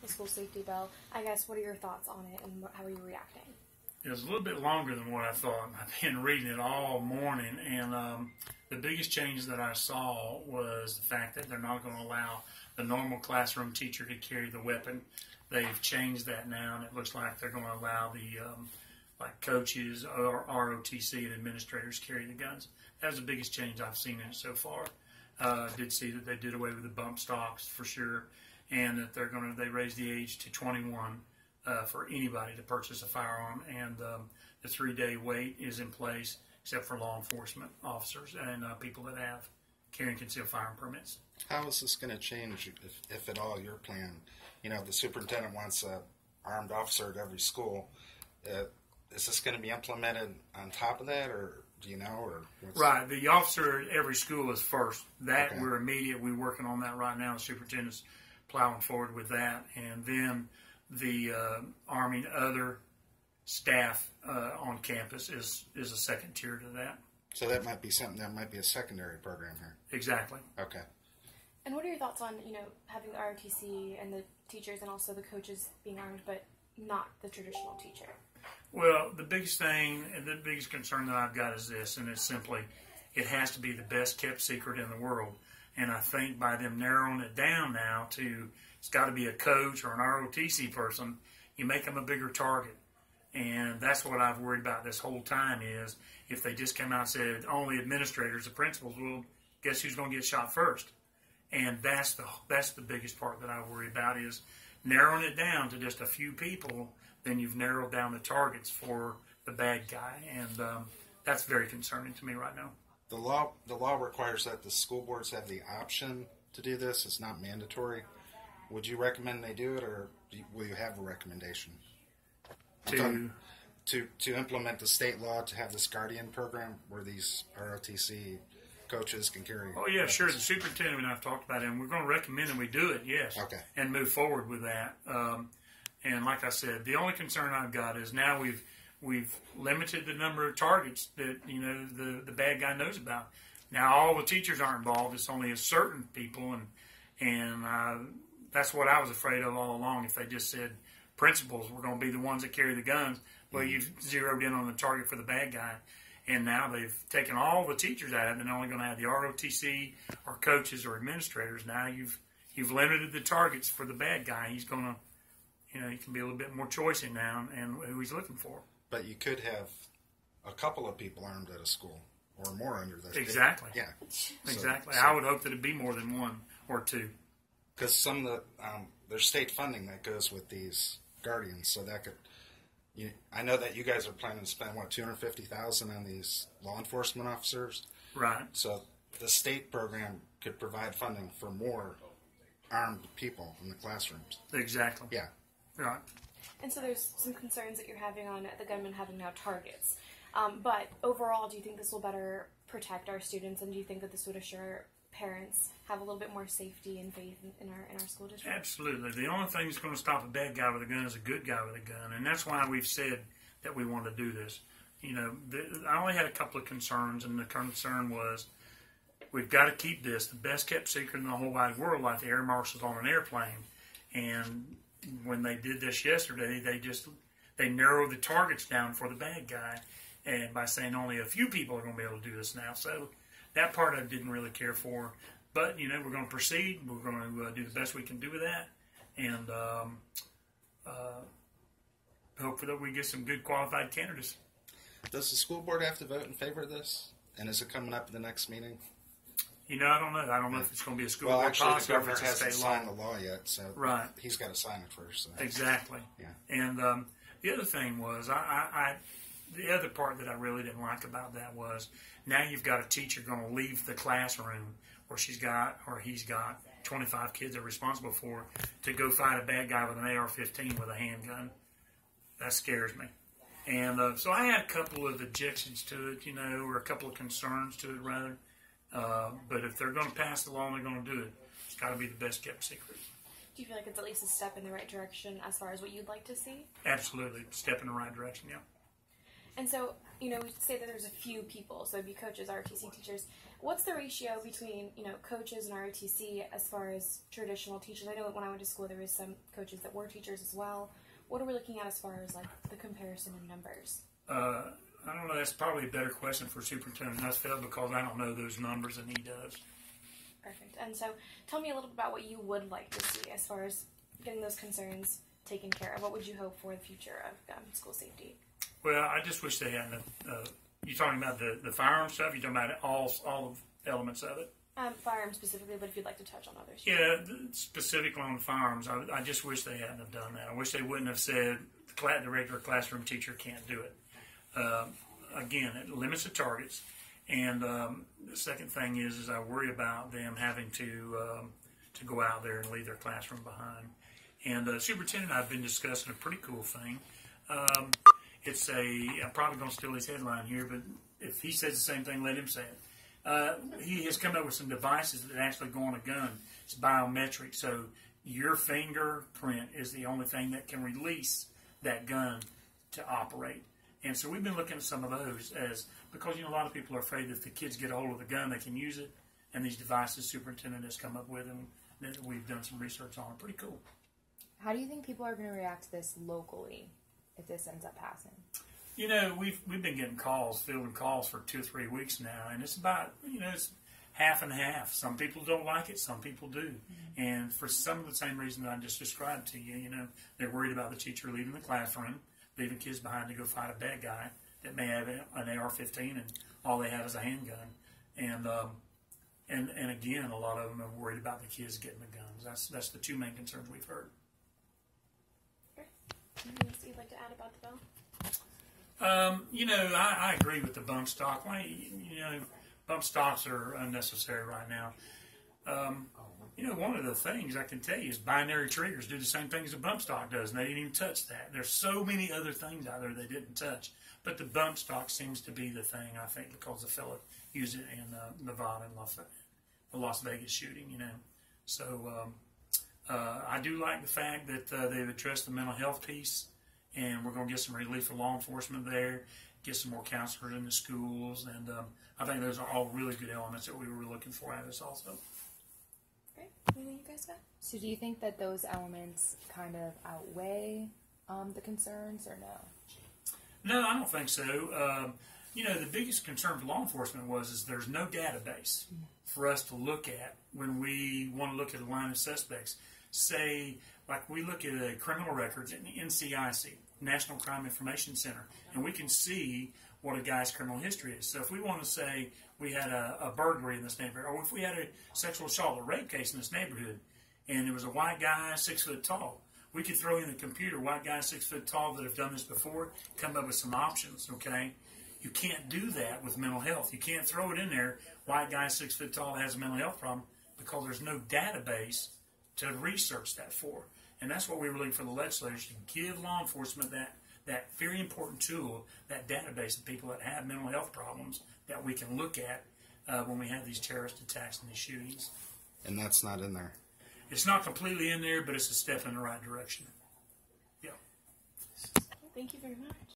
the school safety bell. I guess, what are your thoughts on it, and how are you reacting? It was a little bit longer than what I thought. I've been reading it all morning, and the biggest change that I saw was the fact that they're not going to allow the normal classroom teacher to carry the weapon. They've changed that now, and it looks like they're going to allow the like coaches or ROTC and administrators carry the guns. That was the biggest change I've seen in it so far. I did see that they did away with the bump stocks for sure, and that they raised the age to 21 for anybody to purchase a firearm, and the 3-day wait is in place except for law enforcement officers and people that have carrying concealed firearm permits. How is this going to change, if at all, your plan? You know, the superintendent wants an armed officer at every school. Is this going to be implemented on top of that, or do you know? Or right, the officer at every school is first. That okay. We're immediate. We're working on that right now. The superintendent's plowing forward with that, and then the arming other staff on campus is a second tier to that. So that might be something that might be a secondary program here. Exactly. Okay. And what are your thoughts on, having the ROTC and the teachers and also the coaches being armed, but not the traditional teacher? Well, the biggest thing, and the biggest concern that I've got is this, and it's simply, it has to be the best kept secret in the world. And I think by them narrowing it down now to, it's got to be a coach or an ROTC person, you make them a bigger target. And that's what I've worried about this whole time is, if they just come out and said only administrators, the principals, well, guess who's going to get shot first? And that's the biggest part that I worry about is narrowing it down to just a few people. Then you've narrowed down the targets for the bad guy, and that's very concerning to me right now. The law requires that the school boards have the option to do this. It's not mandatory. Would you recommend they do it, or will you have a recommendation to implement the state law to have this guardian program where these ROTC coaches can carry? Oh yeah, sure. The superintendent and I've talked about it, and we're going to recommend that we do it. Yes. Okay. And move forward with that. And like I said, the only concern I've got is now we've limited the number of targets that the bad guy knows about. Now all the teachers aren't involved; it's only a certain people, and that's what I was afraid of all along. If they just said principals were going to be the ones that carry the guns, well, you've zeroed in on the target for the bad guy, and now they've taken all the teachers out of it, and they're only going to have the ROTC or coaches or administrators. Now you've limited the targets for the bad guy. He's going to. He can be a little bit more choicey now and who he's looking for. But you could have a couple of people armed at a school or more under this. Exactly. Yeah. Exactly. So, I would hope that it'd be more than one or two. Because some of there's state funding that goes with these guardians, so that could. I know that you guys are planning to spend $250,000 on these law enforcement officers. Right. So the state program could provide funding for more armed people in the classrooms. Exactly. Yeah. Right. And so there's some concerns that you're having on the gunmen having now targets. But overall, do you think this will better protect our students, and do you think that this would assure parents have a little bit more safety and faith in our school district? Absolutely. The only thing that's going to stop a bad guy with a gun is a good guy with a gun, and that's why we've said that we want to do this. I only had a couple of concerns, and the concern was we've got to keep this the best kept secret in the whole wide world, like the air marshals on an airplane. And when they did this yesterday, they narrowed the targets down for the bad guy, and by saying only a few people are going to be able to do this now. So that part I didn't really care for. But, we're going to proceed. We're going to do the best we can do with that. And hopefully that we get some good qualified candidates. Does the school board have to vote in favor of this? And is it coming up in the next meeting? I don't know. I don't know if it's going to be a school board policy policy or if it's a state law. Hasn't signed the law yet, so right. He's got to sign it first. So. Exactly. Yeah. And the other thing was, the other part that I really didn't like about that was, now you've got a teacher going to leave the classroom where he's got 25 kids they're responsible for to go fight a bad guy with an AR-15 with a handgun. That scares me. And so I had a couple of objections to it, or a couple of concerns to it, rather. But if they're going to pass the law and they're going to do it, it's got to be the best kept secret. Do you feel like it's at least a step in the right direction as far as what you'd like to see? Absolutely. Step in the right direction, yeah. And so, we say that there's a few people, so it'd be coaches, ROTC teachers. What's the ratio between, coaches and ROTC as far as traditional teachers? I know when I went to school, there was some coaches that were teachers as well. What are we looking at as far as, the comparison in numbers? I don't know. That's probably a better question for Superintendent Nussfeld because I don't know those numbers and he does. Perfect. And so tell me a little bit about what you would like to see as far as getting those concerns taken care of. What would you hope for the future of school safety? Well, I just wish they hadn't. You're talking about the firearm stuff? You're talking about all of the elements of it? Firearms specifically, but if you'd like to touch on others. Yeah, specifically on the firearms, I just wish they hadn't have done that. I wish they wouldn't have said the regular classroom teacher can't do it. Again, it limits the targets. And the second thing is I worry about them having to go out there and leave their classroom behind. And the superintendent and I have been discussing a pretty cool thing. I'm probably going to steal his headline here, but if he says the same thing, let him say it. He has come up with some devices that actually go on a gun. It's biometric, so your fingerprint is the only thing that can release that gun to operate. And so we've been looking at some of those because a lot of people are afraid that if the kids get a hold of the gun, they can use it. And these devices superintendent has come up with them that we've done some research on. Pretty cool. How do you think people are going to react to this locally if this ends up passing? We've been getting fielding calls for 2 or 3 weeks now, and it's about, it's half and half. Some people don't like it, some people do. Mm-hmm. And for some of the same reasons I just described to you, they're worried about the teacher leaving the classroom, leaving kids behind to go fight a bad guy that may have an AR-15 and all they have is a handgun. And again, a lot of them are worried about the kids getting the guns. That's the two main concerns we've heard. Anything else you'd like to add about the bill? I agree with the bump stock. Bump stocks are unnecessary right now. One of the things I can tell you is binary triggers do the same thing as a bump stock does, and they didn't even touch that. There's so many other things out there they didn't touch, but the bump stock seems to be the thing, I think, because the fellow used it in Nevada and the Las Vegas shooting, So I do like the fact that they've addressed the mental health piece, and we're going to get some relief for law enforcement there, get some more counselors in the schools, and I think those are all really good elements that we were looking for out of this also. Great. Anything you guys got? So do you think that those elements kind of outweigh the concerns, or no? No, I don't think so. The biggest concern for law enforcement is there's no database for us to look at when we want to look at a line of suspects. Say, like we look at criminal records in the NCIC, National Crime Information Center, and we can see what a guy's criminal history is. So if we want to say we had a burglary in this neighborhood, or if we had a sexual assault or rape case in this neighborhood, and there was a white guy 6 foot tall, we could throw in the computer, white guys 6 foot tall that have done this before, come up with some options, okay? You can't do that with mental health. You can't throw it in there, white guy 6 foot tall has a mental health problem, because there's no database to research that for. And that's what we were looking for the legislators, to give law enforcement that very important tool, that database of people that have mental health problems that we can look at when we have these terrorist attacks and these shootings. And that's not in there. It's not completely in there, but it's a step in the right direction. Yeah. Thank you very much.